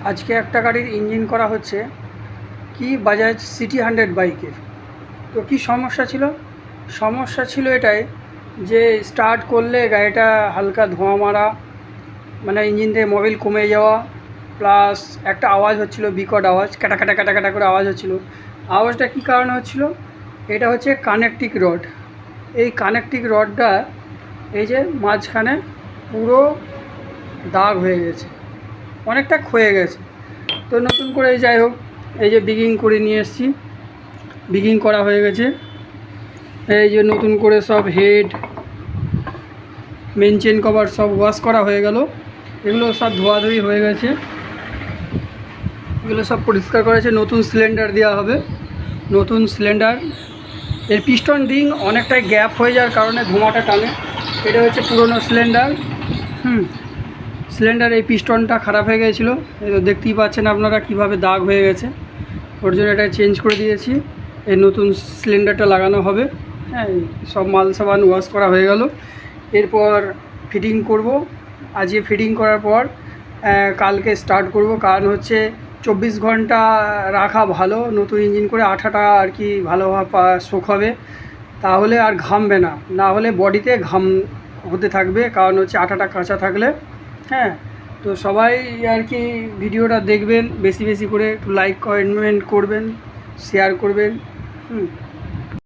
আজকে একটা গাড়ির ইঞ্জিন করা হচ্ছে কি বাজাজ সিটি 100 বাইকের। তো কি সমস্যা ছিল? সমস্যা ছিল এটাই যে স্টার্ট করলে গাড়িটা হালকা ধোঁয়া মারা, মানে ইঞ্জিন থেকে মোবিল কমে যাওয়া, প্লাস একটা আওয়াজ হচ্ছিল, বিকট আওয়াজ, কাটা কাটা কাটা কাটা করে আওয়াজ হচ্ছিল। আওয়াজটা কী কারণে হচ্ছিল? এটা হচ্ছে কানেকটিং রড। এই কানেকটিং রডটা এই যে মাঝখানে পুরো দাগ হয়ে গেছে, অনেকটা ক্ষয়ে গেছে। তো নতুন করে যাই হোক, এই যে বিগিং করে নিয়ে এসেছি, বিগিং করা হয়ে গেছে। এই যে নতুন করে সব হেড, মেন চেন কভার সব ওয়াশ করা হয়ে গেল। এগুলো সব ধোয়াধুয়ি হয়ে গেছে, এগুলো সব পরিষ্কার করেছে। নতুন সিলিন্ডার দেওয়া হবে, নতুন সিলিন্ডার। এর পিস্টন রিং অনেকটাই গ্যাপ হয়ে যাওয়ার কারণে ধোঁয়াটা টানে। এটা হচ্ছে পুরনো সিলিন্ডার। সিলিন্ডার এই পিস্টনটা খারাপ হয়ে গিয়েছিলো, দেখতেই পাচ্ছেন আপনারা কীভাবে দাগ হয়ে গেছে। ওর জন্য এটা চেঞ্জ করে দিয়েছি, এই নতুন সিলিন্ডারটা লাগানো হবে। হ্যাঁ, সব মাল সাবান ওয়াশ করা হয়ে গেল। এরপর ফিটিং করব। আজকে ফিটিং করার পর কালকে স্টার্ট করব। কারণ হচ্ছে 24 ঘন্টা রাখা ভালো, নতুন ইঞ্জিন করে আঠাটা আর কি ভালোভাবে শোক হবে, তাহলে আর ঘামবে না, না হলে বডিতে ঘাম হতে থাকবে। কারণ হচ্ছে আঠাটা কাঁচা থাকলে। হ্যাঁ, তো সবাই আর কি ভিডিওটা দেখবেন, বেশি বেশি করে একটু লাইক কমেন্ট করবেন, শেয়ার করবেন।